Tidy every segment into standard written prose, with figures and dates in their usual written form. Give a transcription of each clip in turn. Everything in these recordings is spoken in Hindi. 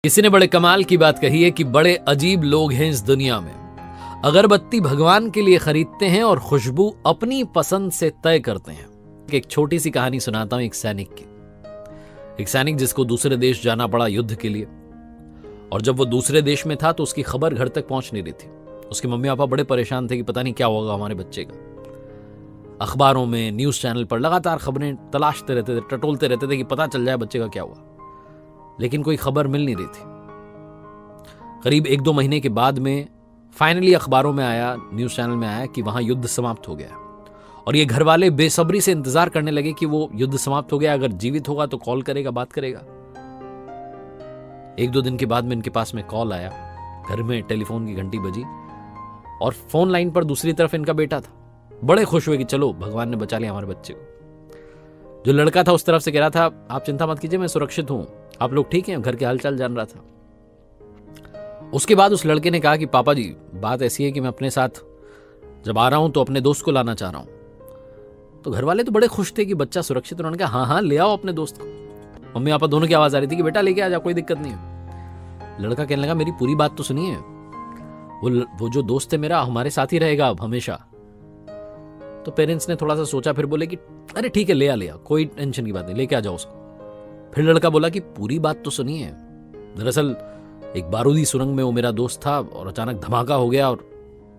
किसी ने बड़े कमाल की बात कही है कि बड़े अजीब लोग हैं इस दुनिया में। अगरबत्ती भगवान के लिए खरीदते हैं और खुशबू अपनी पसंद से तय करते हैं। एक छोटी सी कहानी सुनाता हूं एक सैनिक की। एक सैनिक जिसको दूसरे देश जाना पड़ा युद्ध के लिए, और जब वो दूसरे देश में था तो उसकी खबर घर तक पहुंच नहीं रही थी। उसके मम्मी पापा बड़े परेशान थे कि पता नहीं क्या होगा हमारे बच्चे का। अखबारों में, न्यूज चैनल पर लगातार खबरें तलाशते रहते थे, टटोलते रहते थे कि पता चल जाए बच्चे का क्या हुआ, लेकिन कोई खबर मिल नहीं रही थी। करीब 1-2 महीने के बाद में फाइनली अखबारों में आया, न्यूज चैनल में आया कि वहां युद्ध समाप्त हो गया। और ये घर वाले बेसब्री से इंतजार करने लगे कि वो युद्ध समाप्त हो गया, अगर जीवित होगा तो कॉल करेगा, बात करेगा। 1-2 दिन के बाद में इनके पास में कॉल आया, घर में टेलीफोन की घंटी बजी और फोन लाइन पर दूसरी तरफ इनका बेटा था। बड़े खुश हुए कि चलो भगवान ने बचा लिया हमारे बच्चे को। जो लड़का था उस तरफ से कह रहा था, आप चिंता मत कीजिए, मैं सुरक्षित हूं, आप लोग ठीक हैं, घर के हालचाल जान रहा था। उसके बाद उस लड़के ने कहा कि पापा जी, बात ऐसी है कि मैं अपने साथ जब आ रहा हूं तो अपने दोस्त को लाना चाह रहा हूं। तो घर वाले तो बड़े खुश थे कि बच्चा सुरक्षित। उन्होंने कहा हाँ ले आओ अपने दोस्त को। मम्मी पापा दोनों की आवाज आ रही थी कि बेटा लेके आ जा, कोई दिक्कत नहीं है। लड़का कहने लगा मेरी पूरी बात तो सुनिए, वो जो दोस्त है मेरा हमारे साथ ही रहेगा अब हमेशा। तो पेरेंट्स ने थोड़ा सा सोचा, फिर बोले कि अरे ठीक है ले आ, कोई टेंशन की बात नहीं, लेके आ जाओ उसको। फिर लड़का बोला कि पूरी बात तो सुनिए, दरअसल एक बारूदी सुरंग में वो मेरा दोस्त था और अचानक धमाका हो गया और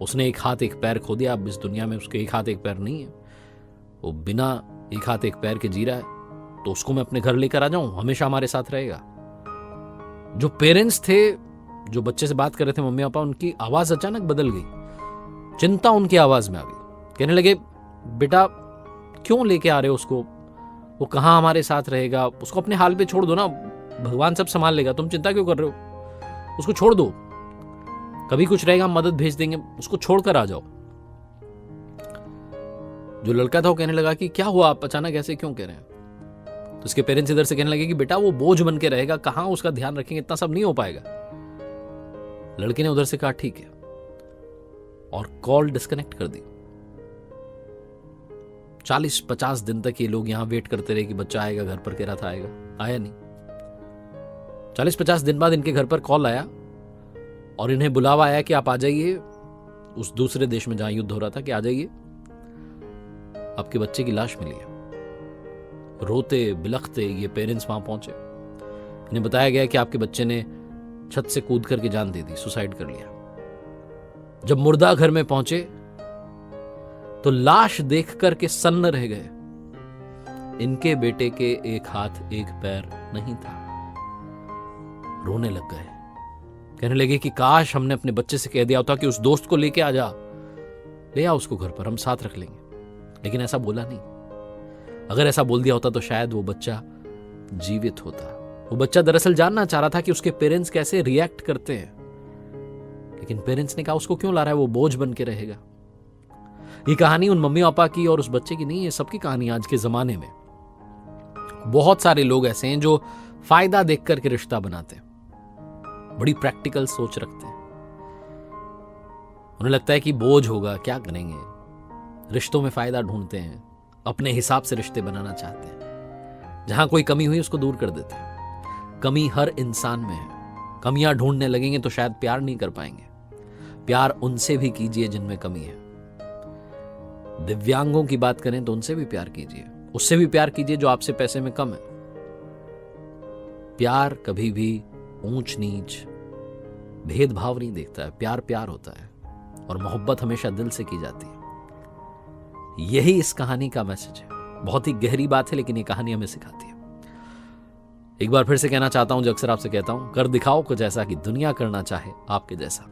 उसने एक हाथ एक पैर खो दिया। अब इस दुनिया में उसके एक हाथ एक पैर नहीं है, वो बिना एक हाथ एक पैर के जी रहा है। तो उसको मैं अपने घर लेकर आ जाऊं, हमेशा हमारे साथ रहेगा। जो पेरेंट्स थे, जो बच्चे से बात कर रहे थे मम्मी पापा, उनकी आवाज अचानक बदल गई। चिंता उनकी आवाज में आ गई। कहने लगे बेटा क्यों लेके आ रहे हो उसको, वो कहाँ हमारे साथ रहेगा, उसको अपने हाल पे छोड़ दो ना, भगवान सब संभाल लेगा, तुम चिंता क्यों कर रहे हो, उसको छोड़ दो, कभी कुछ रहेगा हम मदद भेज देंगे, उसको छोड़कर आ जाओ। जो लड़का था वो कहने लगा कि क्या हुआ, आप अचानक ऐसे क्यों कह रहे हैं। तो उसके पेरेंट्स इधर से कहने लगे कि बेटा वो बोझ बन के रहेगा, कहां उसका ध्यान रखेंगे, इतना सब नहीं हो पाएगा। लड़के ने उधर से कहा ठीक है, और कॉल डिस्कनेक्ट कर दी। 40-50 दिन तक ये लोग यहां वेट करते रहे कि बच्चा आएगा, घर पर कह रहा था आएगा, आया नहीं। 40-50 दिन बाद इनके घर पर कॉल आया और इन्हें बुलावा आया कि आप आ जाइए उस दूसरे देश में जहां युद्ध हो रहा था, कि आ जाइए, आपके बच्चे की लाश मिली है। रोते बिलखते ये पेरेंट्स वहां पहुंचे। इन्हें बताया गया कि आपके बच्चे ने छत से कूद करके जान दे दी, सुसाइड कर लिया। जब मुर्दा घर में पहुंचे तो लाश देख करके सन्न रह गए। इनके बेटे के एक हाथ एक पैर नहीं था। रोने लग गए, कहने लगे कि काश हमने अपने बच्चे से कह दिया होता कि उस दोस्त को लेके आ जा, ले आ उसको घर पर, हम साथ रख लेंगे। लेकिन ऐसा बोला नहीं। अगर ऐसा बोल दिया होता तो शायद वो बच्चा जीवित होता। वो बच्चा दरअसल जानना चाह रहा था कि उसके पेरेंट्स कैसे रिएक्ट करते हैं, लेकिन पेरेंट्स ने कहा उसको क्यों ला रहा है, वो बोझ बन के रहेगा। ये कहानी उन मम्मी पापा की और उस बच्चे की नहीं है, सबकी कहानी। आज के जमाने में बहुत सारे लोग ऐसे हैं जो फायदा देख करके रिश्ता बनाते हैं, बड़ी प्रैक्टिकल सोच रखते हैं। उन्हें लगता है कि बोझ होगा, क्या करेंगे, रिश्तों में फायदा ढूंढते हैं, अपने हिसाब से रिश्ते बनाना चाहते हैं। जहां कोई कमी हुई उसको दूर कर देते हैं। कमी हर इंसान में है। कमियां ढूंढने लगेंगे तो शायद प्यार नहीं कर पाएंगे। प्यार उनसे भी कीजिए जिनमें कमी है। दिव्यांगों की बात करें तो उनसे भी प्यार कीजिए, उससे भी प्यार कीजिए जो आपसे पैसे में कम है। प्यार कभी भी ऊंच नीच भेदभाव नहीं देखता है। प्यार प्यार होता है और मोहब्बत हमेशा दिल से की जाती है। यही इस कहानी का मैसेज है। बहुत ही गहरी बात है, लेकिन ये कहानी हमें सिखाती है। एक बार फिर से कहना चाहता हूं जो अक्सर आपसे कहता हूं, कर दिखाओ कुछ ऐसा कि दुनिया करना चाहे आपके जैसा।